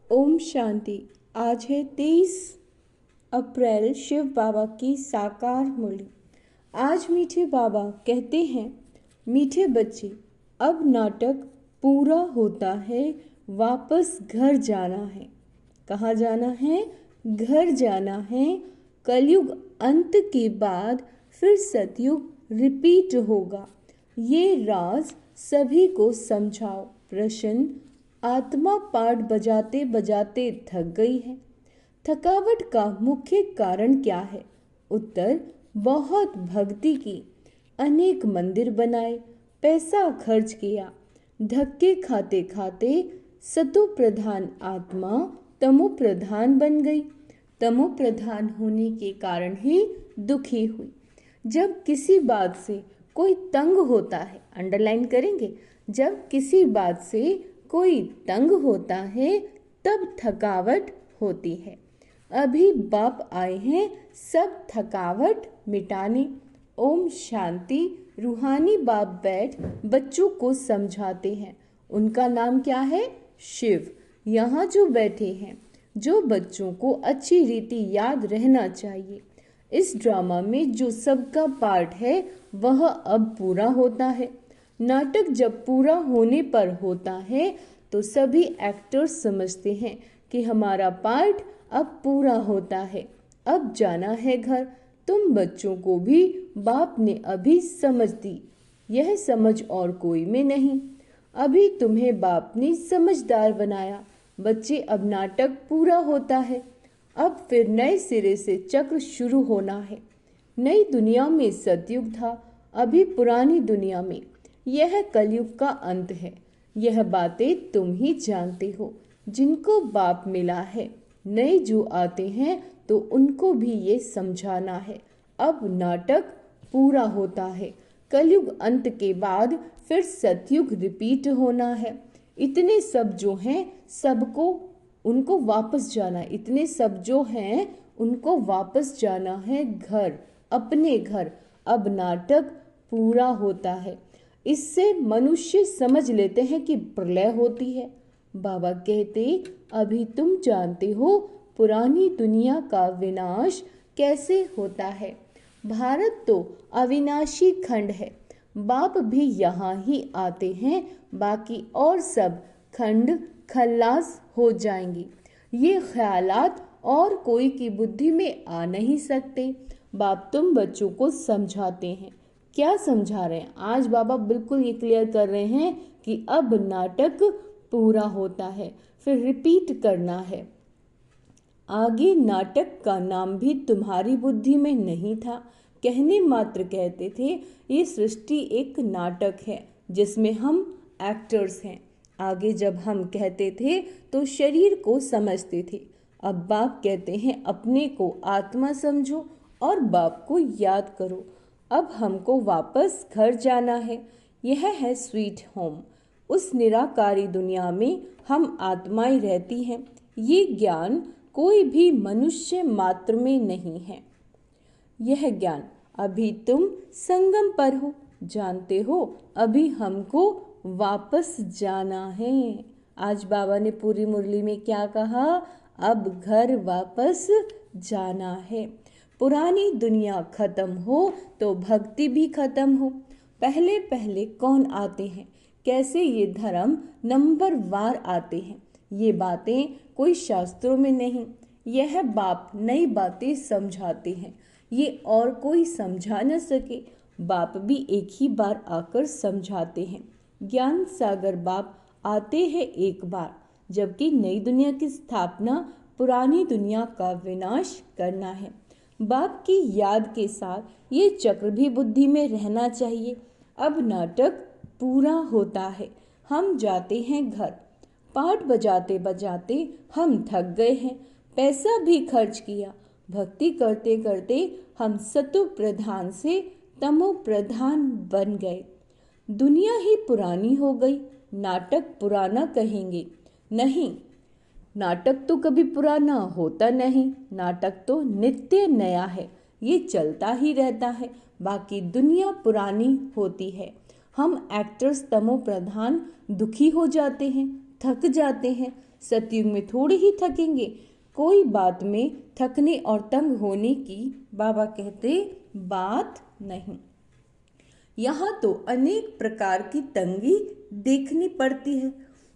ओम शांति। आज है 23 अप्रैल, शिव बाबा की साकार मुरली। आज मीठे बाबा कहते हैं, मीठे बच्चे, अब नाटक पूरा होता है, वापस घर जाना है। कहाँ जाना है? घर जाना है। कलयुग अंत के बाद फिर सतयुग रिपीट होगा। ये राज सभी को समझाओ। प्रश्न, आत्मा पाठ बजाते बजाते थक गई है। थकावट का मुख्य कारण क्या है? उत्तर, बहुत भक्ति की, अनेक मंदिर बनाए, पैसा खर्च किया, धक्के खाते खाते सतो प्रधान आत्मा तमो प्रधान बन गई। तमो प्रधान होने के कारण ही दुखी हुई। जब किसी बात से कोई तंग होता है, अंडरलाइन करेंगे, जब किसी बात से कोई तंग होता है तब थकावट होती है। अभी बाप आए हैं सब थकावट मिटाने। ओम शांति। रूहानी बाप बैठ बच्चों को समझाते हैं। उनका नाम क्या है? शिव। यहाँ जो बैठे हैं, जो बच्चों को अच्छी रीति याद रहना चाहिए। इस ड्रामा में जो सबका पार्ट है वह अब पूरा होता है। नाटक जब पूरा होने पर होता है तो सभी एक्टर्स समझते हैं कि हमारा पार्ट अब पूरा होता है, अब जाना है घर। तुम बच्चों को भी बाप ने अभी समझ दी। यह समझ और कोई में नहीं। अभी तुम्हें बाप ने समझदार बनाया। बच्चे, अब नाटक पूरा होता है। अब फिर नए सिरे से चक्र शुरू होना है। नई दुनिया में सतयुग था, अभी पुरानी दुनिया में यह कलयुग का अंत है। यह बातें तुम ही जानते हो, जिनको बाप मिला है। नए जो आते हैं तो उनको भी ये समझाना है। अब नाटक पूरा होता है। कलयुग अंत के बाद फिर सतयुग रिपीट होना है। इतने सब जो हैं सबको उनको वापस जाना है। इतने सब जो हैं उनको वापस जाना है घर, अपने घर। अब नाटक पूरा होता है। इससे मनुष्य समझ लेते हैं कि प्रलय होती है। बाबा कहते, अभी तुम जानते हो पुरानी दुनिया का विनाश कैसे होता है। भारत तो अविनाशी खंड है। बाप भी यहाँ ही आते हैं, बाकी और सब खंड खल्लास हो जाएंगी। ये ख्यालात और कोई की बुद्धि में आ नहीं सकते। बाप तुम बच्चों को समझाते हैं। क्या समझा रहे हैं? आज बाबा बिल्कुल ये क्लियर कर रहे हैं कि अब नाटक पूरा होता है, फिर रिपीट करना है। आगे नाटक का नाम भी तुम्हारी बुद्धि में नहीं था। कहने मात्र कहते थे ये सृष्टि एक नाटक है जिसमें हम एक्टर्स हैं। आगे जब हम कहते थे तो शरीर को समझते थे। अब बाप कहते हैं अपने को आत्मा समझो और बाप को याद करो। अब हमको वापस घर जाना है। यह है स्वीट होम। उस निराकारी दुनिया में हम आत्माएं रहती हैं। ये ज्ञान कोई भी मनुष्य मात्र में नहीं है। यह ज्ञान अभी तुम संगम पर हो, जानते हो। अभी हमको वापस जाना है। आज बाबा ने पूरी मुरली में क्या कहा? अब घर वापस जाना है। पुरानी दुनिया खत्म हो तो भक्ति भी खत्म हो। पहले पहले कौन आते हैं, कैसे ये धर्म नंबर वार आते हैं। ये बातें कोई शास्त्रों में नहीं। यह बाप नई बातें समझाते हैं। ये और कोई समझा न सके। बाप भी एक ही बार आकर समझाते हैं। ज्ञान सागर बाप आते हैं एक बार, जबकि नई दुनिया की स्थापना, पुरानी दुनिया का विनाश करना है। बाप की याद के साथ ये चक्र भी बुद्धि में रहना चाहिए। अब नाटक पूरा होता है। हम जाते हैं घर। पाठ बजाते बजाते हम थक गए हैं, पैसा भी खर्च किया। भक्ति करते करते हम सतो प्रधान से तमो प्रधान बन गए। दुनिया ही पुरानी हो गई। नाटक पुराना कहेंगे? नहीं, नाटक तो कभी पुराना होता नहीं। नाटक तो नित्य नया है, ये चलता ही रहता है। बाकी दुनिया पुरानी होती है। हम एक्टर्स तमो प्रधान दुखी हो जाते हैं, थक जाते हैं, सतयुग में थोड़ी ही थकेंगे, कोई बात में थकने और तंग होने की बाबा कहते बात नहीं। यहाँ तो अनेक प्रकार की तंगी देखनी पड़ती है।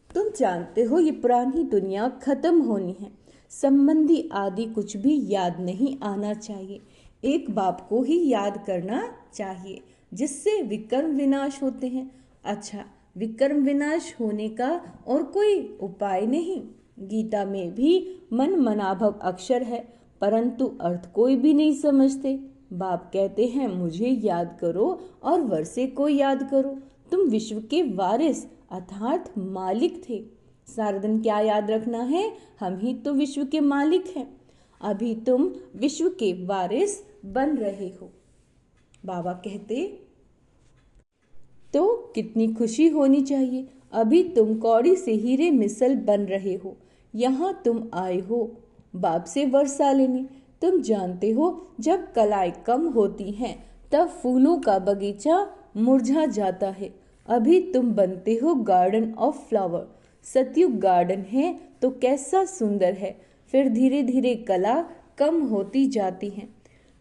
तुम जानते हो ये पुरानी दुनिया खत्म होनी है, संबंधी आदि कुछ भी याद नहीं आना चाहिए, एक बाप को ही याद करना चाहिए जिससे विकर्म विनाश होते हैं। अच्छा, विकर्म विनाश होने का और कोई उपाय नहीं। गीता में भी मन मनाभव अक्षर है, परंतु अर्थ कोई भी नहीं समझते। बाप कहते हैं मुझे याद करो और वर्षे को याद करो, तुम विश्व के वारिस अर्थात मालिक थे। सारा दिन क्या याद रखना है, हम ही तो विश्व के मालिक हैं। अभी तुम विश्व के वारिस बन रहे हो। बाबा कहते तो कितनी खुशी होनी चाहिए, अभी तुम कौड़ी से हीरे मिसल बन रहे हो। यहाँ तुम आए हो बाप से वर्षा लेने। तुम जानते हो जब कलाएं कम होती हैं तब फूलों का बगीचा मुरझा जाता है। अभी तुम बनते हो गार्डन ऑफ फ्लावर। सतयुग गार्डन है तो कैसा सुंदर है, फिर धीरे धीरे कला कम होती जाती है।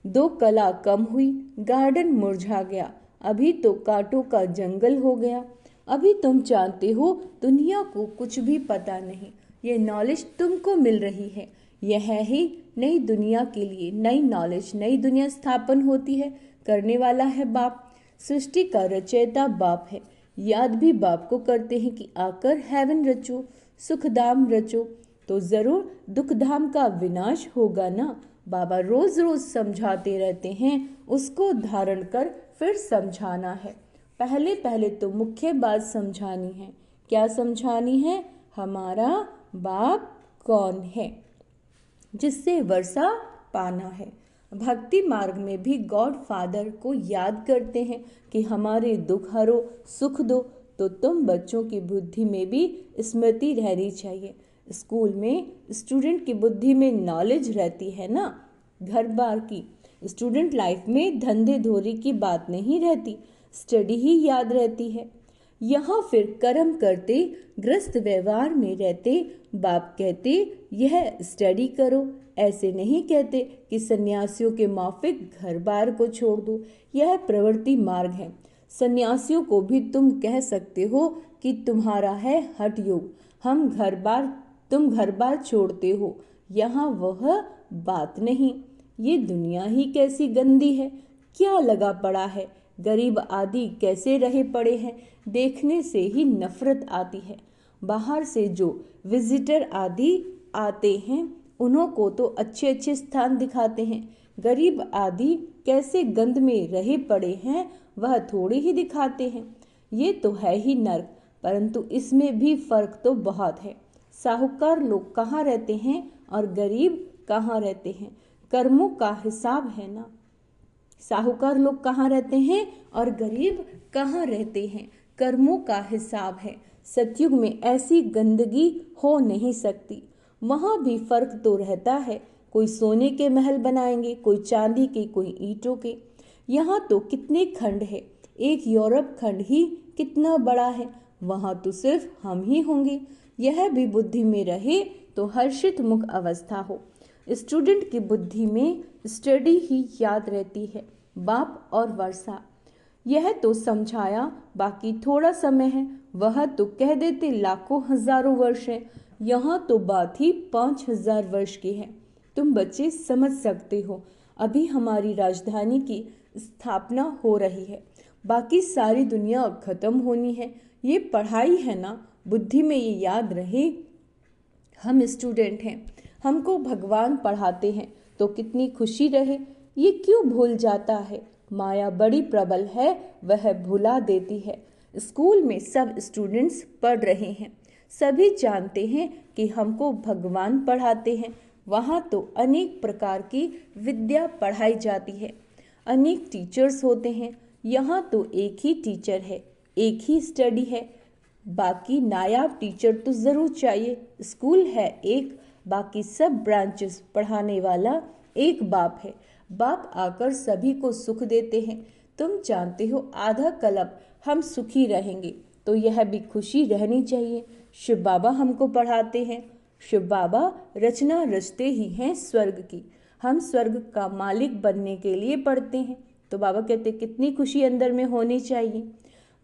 दो कला कम हुई, गार्डन मुरझा गया, अभी तो कांटों का जंगल हो गया। अभी तुम जानते हो दुनिया को कुछ भी पता नहीं, ये नॉलेज तुमको मिल रही है। यह है ही नई दुनिया के लिए नई नॉलेज, नई दुनिया स्थापन होती है। करने वाला है बाप, सृष्टि का रचयिता बाप है। याद भी बाप को करते हैं कि आकर हेवन रचो, सुखधाम रचो, तो जरूर दुखधाम का विनाश होगा ना। बाबा रोज रोज समझाते रहते हैं, उसको धारण कर फिर समझाना है। पहले पहले तो मुख्य बात समझानी है। क्या समझानी है? हमारा बाप कौन है, जिससे वर्षा पाना है। भक्ति मार्ग में भी गॉड फादर को याद करते हैं कि हमारे दुख हरो, सुख दो। तो तुम बच्चों की बुद्धि में भी स्मृति रहनी चाहिए। स्कूल में स्टूडेंट की बुद्धि में नॉलेज रहती है ना, घर बार की। स्टूडेंट लाइफ में धंधे धोरी की बात नहीं रहती, स्टडी ही याद रहती है। यहाँ फिर कर्म करते, ग्रस्त व्यवहार में रहते। बाप कहते यह स्टडी करो, ऐसे नहीं कहते कि सन्यासियों के माफिक घर बार को छोड़ दो। यह प्रवृत्ति मार्ग है। सन्यासियों को भी तुम कह सकते हो कि तुम्हारा है हठ योग, तुम घर बार छोड़ते हो। यहाँ वह बात नहीं। ये दुनिया ही कैसी गंदी है, क्या लगा पड़ा है। गरीब आदि कैसे रहे पड़े हैं, देखने से ही नफरत आती है। बाहर से जो विजिटर आदि आते हैं उन्हों को तो अच्छे अच्छे स्थान दिखाते हैं। गरीब आदि कैसे गंद में रहे पड़े हैं वह थोड़े ही दिखाते हैं। ये तो है ही नर्क, परंतु इसमें भी फर्क तो बहुत है। साहूकार लोग कहाँ रहते हैं और गरीब कहाँ रहते हैं, कर्मों का हिसाब है ना। साहूकार लोग कहाँ रहते हैं और गरीब कहाँ रहते हैं, कर्मों का हिसाब है। सतयुग में ऐसी गंदगी हो नहीं सकती। वहाँ भी फर्क तो रहता है, कोई सोने के महल बनाएंगे, कोई चांदी के, कोई ईंटों के। यहाँ तो कितने खंड है, एक यूरोप खंड ही कितना बड़ा है, वहाँ तो सिर्फ हम ही होंगे। यह भी बुद्धि में रहे तो हर्षित मुख अवस्था हो। स्टूडेंट की बुद्धि में स्टडी ही याद रहती है, बाप और वर्षा। यह तो समझाया, बाकी थोड़ा समय है, वह तो कह देते लाखों हजारों वर्ष है। यहाँ तो बात ही 5000 वर्ष की है। तुम बच्चे समझ सकते हो, अभी हमारी राजधानी की स्थापना हो रही है, बाकी सारी दुनिया खत्म होनी है। ये पढ़ाई है ना, बुद्धि में ये याद रहे हम स्टूडेंट हैं, हमको भगवान पढ़ाते हैं तो कितनी खुशी रहे। ये क्यों भूल जाता है, माया बड़ी प्रबल है, वह भुला देती है। स्कूल में सब स्टूडेंट्स पढ़ रहे हैं, सभी जानते हैं कि हमको भगवान पढ़ाते हैं। वहाँ तो अनेक प्रकार की विद्या पढ़ाई जाती है, अनेक टीचर्स होते हैं। यहाँ तो एक ही टीचर है, एक ही स्टडी है, बाकी नायाब टीचर तो ज़रूर चाहिए। स्कूल है एक, बाकी सब ब्रांचेस पढ़ाने वाला एक बाप है। बाप आकर सभी को सुख देते हैं। तुम जानते हो आधा कल्प हम सुखी रहेंगे, तो यह भी खुशी रहनी चाहिए। शिव बाबा हमको पढ़ाते हैं, शिव बाबा रचना रचते ही हैं स्वर्ग की। हम स्वर्ग का मालिक बनने के लिए पढ़ते हैं। तो बाबा कहते कितनी खुशी अंदर में होनी चाहिए।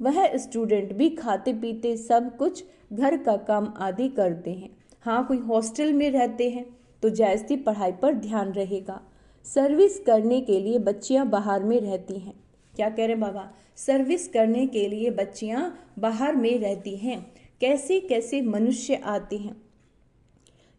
वह स्टूडेंट भी खाते पीते सब कुछ घर का काम आदि करते हैं। हाँ, कोई हॉस्टल में रहते हैं तो जायज़ी पढ़ाई पर ध्यान रहेगा। सर्विस करने के लिए बच्चियां बाहर में रहती हैं। क्या कह रहे हैं बाबा? सर्विस करने के लिए बच्चियां बाहर में रहती हैं। कैसे कैसे मनुष्य आते हैं।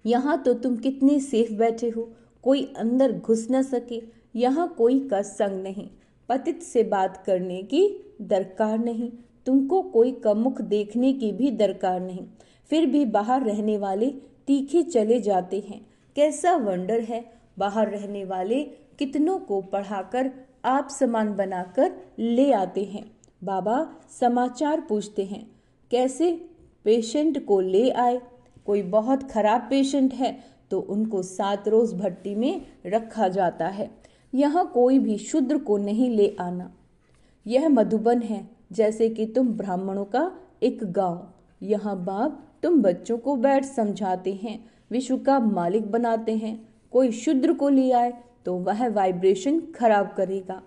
यहाँ तो तुम कितने सेफ बैठे हो, कोई अंदर घुस न सके। यहाँ कोई का संग नहीं, पतित से बात करने की दरकार नहीं, तुमको कोई का मुख देखने की भी दरकार नहीं। फिर भी बाहर रहने वाले तीखे चले जाते हैं। कैसा वंडर है, बाहर रहने वाले कितनों को पढ़ाकर आप समान बनाकर ले आते हैं। बाबा समाचार पूछते हैं, कैसे पेशेंट को ले आए। कोई बहुत खराब पेशेंट है तो उनको 7 रोज भट्टी में रखा जाता है। यहाँ कोई भी शूद्र को नहीं ले आना। यह मधुबन है, जैसे कि तुम ब्राह्मणों का एक गांव। यहाँ बाप तुम बच्चों को बैठ समझाते हैं, विश्व का मालिक बनाते हैं। कोई शूद्र को ले आए तो वह वाइब्रेशन खराब करेगा।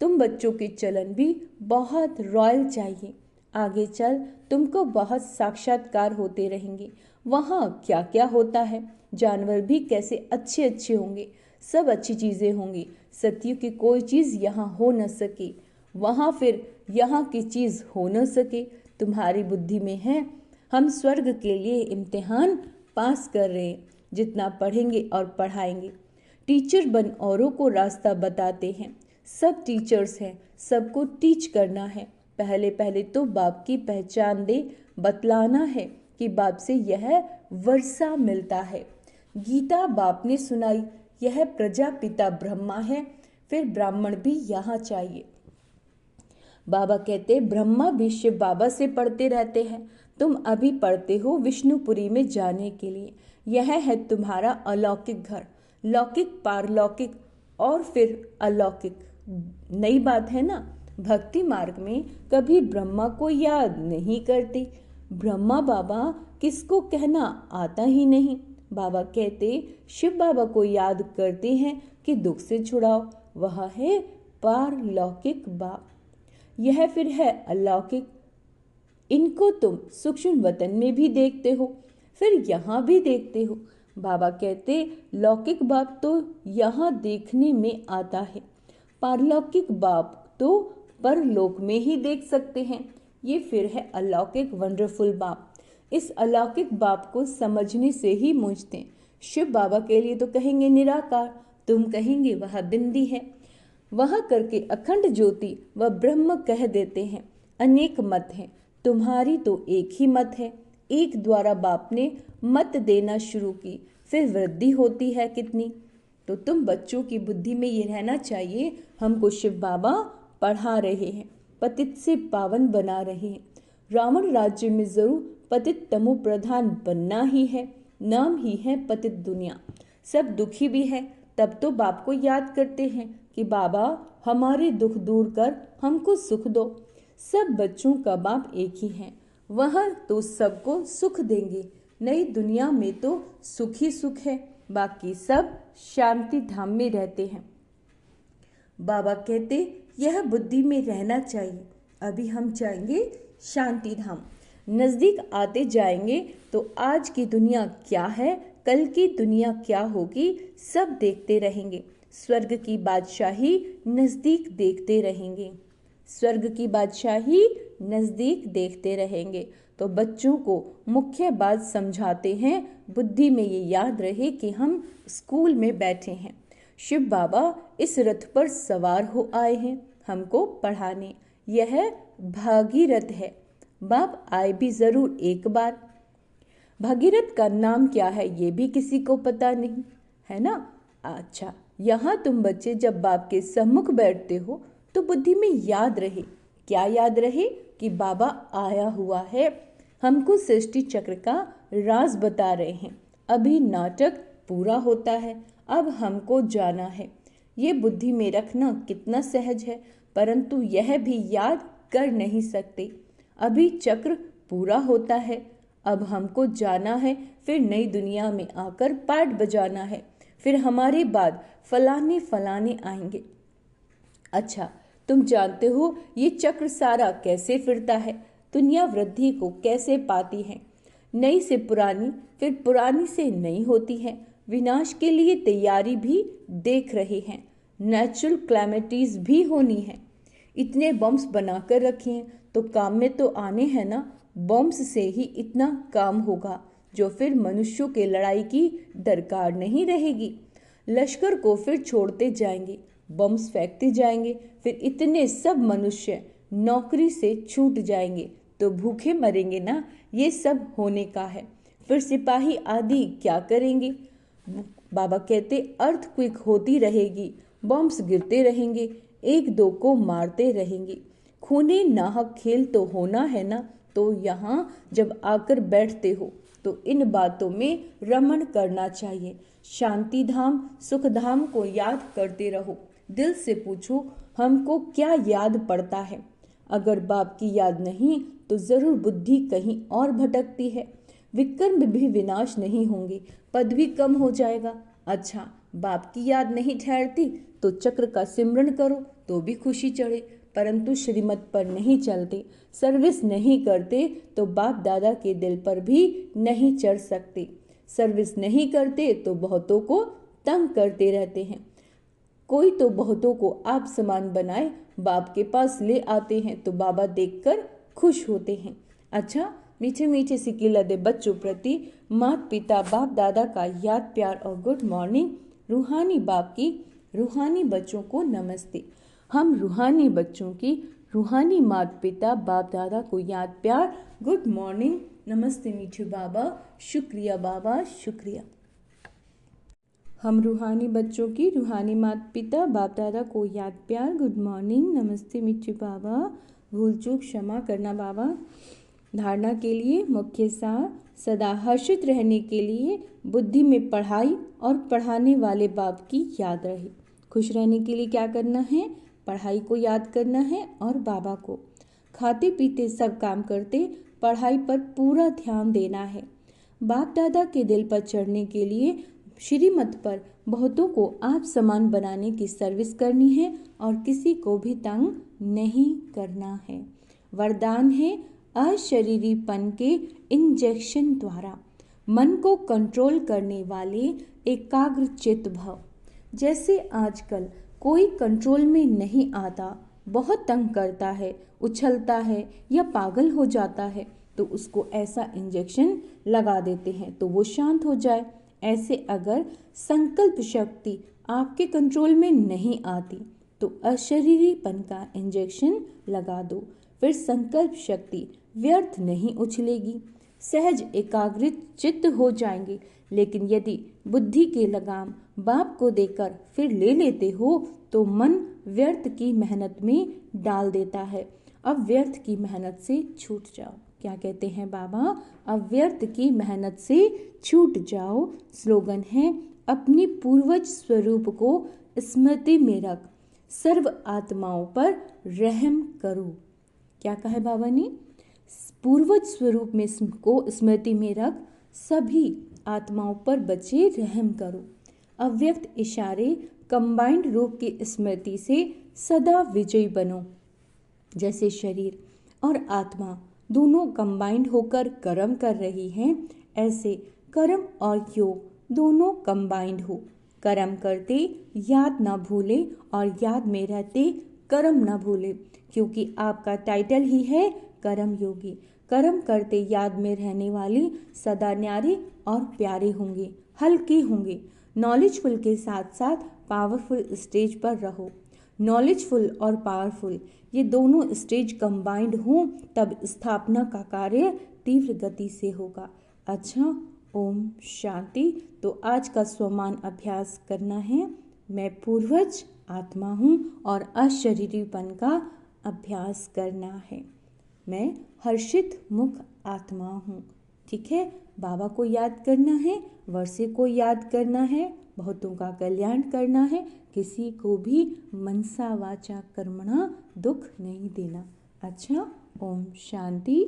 तुम बच्चों के चलन भी बहुत रॉयल चाहिए। आगे चल तुमको बहुत साक्षात्कार होते रहेंगे। वहाँ क्या क्या होता है, जानवर भी कैसे अच्छे अच्छे होंगे, सब अच्छी चीज़ें होंगी। सत्य की कोई चीज़ यहाँ हो न सके, वहाँ फिर यहाँ की चीज़ हो न सके। तुम्हारी बुद्धि में है। हम स्वर्ग के लिए इम्तिहान पास कर रहे हैं। जितना पढ़ेंगे और पढ़ाएंगे। टीचर बन औरों को रास्ता बताते हैं। सब टीचर्स हैं, सबको टीच करना है। पहले पहले तो बाप की पहचान दे, बतलाना है कि बाप से यह वर्षा मिलता है। गीता बाप ने सुनाई, यह प्रजापिता ब्रह्मा है, फिर ब्राह्मण भी यहाँ चाहिए। बाबा कहते ब्रह्मा भी शिव बाबा से पढ़ते रहते हैं। तुम अभी पढ़ते हो विष्णुपुरी में जाने के लिए। यह है तुम्हारा अलौकिक घर। लौकिक, पारलौकिक और फिर अलौकिक, नई बात है ना। भक्ति मार्ग में कभी ब्रह्मा को याद नहीं करते। ब्रह्मा बाबा किसको कहना आता ही नहीं। बाबा कहते शिव बाबा को याद करते हैं कि दुख से छुड़ाओ। वह है पारलौकिक बाप। यह फिर है अलौकिक। इनको तुम सूक्ष्म वतन में भी देखते हो, फिर यहाँ भी देखते हो। बाबा कहते लौकिक बाप तो यहाँ देखने में आता है, पारलौकिक बाप तो परलोक में ही देख सकते हैं। ये फिर है अलौकिक वंडरफुल बाप। इस अलौकिक बाप को समझने से ही मुझते हैं। शिव बाबा के लिए तो कहेंगे निराकार, तुम कहेंगे वह बिंदी है। वह करके अखंड ज्योति व ब्रह्म कह देते हैं। अनेक मत हैं, तुम्हारी तो एक ही मत है। एक द्वारा बाप ने मत देना शुरू की, फिर वृद्धि होती है कितनी। तो तुम बच्चों की बुद्धि में ये रहना चाहिए, हमको शिव बाबा पढ़ा रहे हैं, पतित से पावन बना रहे हैं। रावण राज्य में जरूर पतित तमो प्रधान बनना ही है, नाम ही है पतित दुनिया। सब दुखी भी है, तब तो बाप को याद करते हैं कि बाबा हमारे दुख दूर कर हमको सुख दो। सब बच्चों का बाप एक ही है, वह तो सबको सुख देंगे। नई दुनिया में तो सुख ही सुख है, बाकी सब शांति धाम में रहते हैं। बाबा कहते यह बुद्धि में रहना चाहिए। अभी हम जाएंगे शांति धाम। नज़दीक आते जाएंगे तो आज की दुनिया क्या है, कल की दुनिया क्या होगी, सब देखते रहेंगे। स्वर्ग की बादशाही नज़दीक देखते रहेंगे। स्वर्ग की बादशाही नज़दीक देखते रहेंगे। तो बच्चों को मुख्य बात समझाते हैं, बुद्धि में ये याद रहे कि हम स्कूल में बैठे हैं। शिव बाबा इस रथ पर सवार हो आए हैं हमको पढ़ाने। यह भागीरथ है। बाप आए भी जरूर एक बार। भागीरथ का नाम क्या है ये भी किसी को पता नहीं है ना। अच्छा, यहाँ तुम बच्चे जब बाप के सम्मुख बैठते हो तो बुद्धि में याद रहे, क्या याद रहे कि बाबा आया हुआ है, हमको सृष्टि चक्र का राज बता रहे हैं। अभी नाटक पूरा होता है, अब हमको जाना है। ये बुद्धि में रखना कितना सहज है, परंतु यह भी याद कर नहीं सकते। अभी चक्र पूरा होता है, अब हमको जाना है, फिर नई दुनिया में आकर पाठ बजाना है, फिर हमारे बाद फलाने फलाने आएंगे। अच्छा, तुम जानते हो ये चक्र सारा कैसे फिरता है? दुनिया वृद्धि को कैसे पाती है? नई से पुरानी, फिर पुरानी से नई होती है। विनाश के लिए तैयारी भी देख रहे हैं। नेचुरल क्लैमिटीज भी होनी है। इतने बम्स बनाकर रखे हैं तो काम में तो आने हैं ना। बम्स से ही इतना काम होगा जो फिर मनुष्यों के लड़ाई की दरकार नहीं रहेगी। लश्कर को फिर छोड़ते जाएंगे, बम्स फेंकते जाएंगे, फिर इतने सब मनुष्य नौकरी से छूट जाएंगे तो भूखे मरेंगे ना। ये सब होने का है। फिर सिपाही आदि क्या करेंगे? बाबा कहते अर्थक्वेक होती रहेगी, बम्स गिरते रहेंगे, एक दो को मारते रहेंगे। खूने नाहक खेल तो होना है ना। तो यहाँ जब आकर बैठते हो तो इन बातों में रमण करना चाहिए। शांति धाम सुख धाम को याद करते रहो। दिल से पूछो हमको क्या याद पड़ता है। अगर बाप की याद नहीं तो जरूर बुद्धि कहीं और भटकती है। विक्रम भी विनाश नहीं होंगे, पद भी कम हो जाएगा। अच्छा, बाप की याद नहीं ठहरती तो चक्र का सिमरन करो तो भी खुशी चढ़े, परंतु श्रीमत पर नहीं चलते, सर्विस नहीं करते तो बाप दादा के दिल पर भी नहीं चढ़ सकते। सर्विस नहीं करते तो बहुतों को तंग करते रहते हैं। कोई तो बहुतों को आप समान बनाए बाप के पास ले आते हैं तो बाबा देखकर खुश होते हैं। अच्छा, मीठे मीठे सिकिला दे बच्चों प्रति माता पिता बाप दादा का याद प्यार और गुड मॉर्निंग। रूहानी बाप की रूहानी बच्चों को नमस्ते। हम रूहानी बच्चों की रूहानी माता पिता बाप दादा को याद प्यार गुड मॉर्निंग नमस्ते मीठे बाबा, शुक्रिया बाबा, शुक्रिया। हम रूहानी बच्चों की रूहानी माता पिता बाप दादा को याद प्यार गुड मॉर्निंग नमस्ते मीठे बाबा, भूल चूक क्षमा करना बाबा। धारणा के लिए मुख्य सार, सदा हर्षित रहने के लिए बुद्धि में पढ़ाई और पढ़ाने वाले बाप की याद रहे। खुश रहने के लिए क्या करना है? पढ़ाई को याद करना है और बाबा को। खाते पीते सब काम करते पढ़ाई पर पूरा ध्यान देना है। बाप दादा के दिल पर चढ़ने के लिए श्रीमत पर बहुतों को आप समान बनाने की सर्विस करनी है और किसी को भी तंग नहीं करना है। वरदान है अशरीरीपन के इंजेक्शन द्वारा मन को कंट्रोल करने वाले एकाग्र चित्त भव। जैसे आजकल कोई कंट्रोल में नहीं आता, बहुत तंग करता है, उछलता है या पागल हो जाता है तो उसको ऐसा इंजेक्शन लगा देते हैं तो वो शांत हो जाए। ऐसे अगर संकल्प शक्ति आपके कंट्रोल में नहीं आती तो अशरीरीपन का इंजेक्शन लगा दो, फिर संकल्प शक्ति व्यर्थ नहीं उछलेगी, सहज एकाग्रित चित्त हो जाएंगे। लेकिन यदि बुद्धि के लगाम बाप को देकर फिर ले लेते हो तो मन व्यर्थ की मेहनत में डाल देता है। अब व्यर्थ की मेहनत से छूट जाओ। क्या कहते हैं बाबा? अव्यर्थ की मेहनत से छूट जाओ। स्लोगन है अपनी पूर्वज स्वरूप को स्मृति में रख, सर्व आत्माओं पर रहम करो। क्या कहा है बाबा ने? पूर्वज स्वरूप में को स्मृति में रख, सभी आत्माओं पर बचे रहम करो। अव्यक्त इशारे कंबाइंड रूप की स्मृति से सदा विजयी बनो। जैसे शरीर और आत्मा दोनों कंबाइंड होकर कर्म कर रही हैं, ऐसे कर्म और योग दोनों कंबाइंड हो। कर्म करते याद ना भूले और याद में रहते कर्म ना भूले, क्योंकि आपका टाइटल ही है कर्म योगी। कर्म करते याद में रहने वाले सदा न्यारे और प्यारे होंगे, हल्के होंगे। नॉलेजफुल के साथ साथ पावरफुल स्टेज पर रहो। नॉलेजफुल और पावरफुल ये दोनों स्टेज कंबाइंड हों तब स्थापना का कार्य तीव्र गति से होगा। अच्छा, ओम शांति। तो आज का स्वमान अभ्यास करना है। मैं पूर्वज आत्मा हूँ और अशरीरीपन का अभ्यास करना है। मैं हर्षित मुख आत्मा हूँ। ठीक है, बाबा को याद करना है, वर्षे को याद करना है, बहुतों का कल्याण करना है, किसी को भी मनसा वाचा कर्मणा दुख नहीं देना। अच्छा, ओम शांति।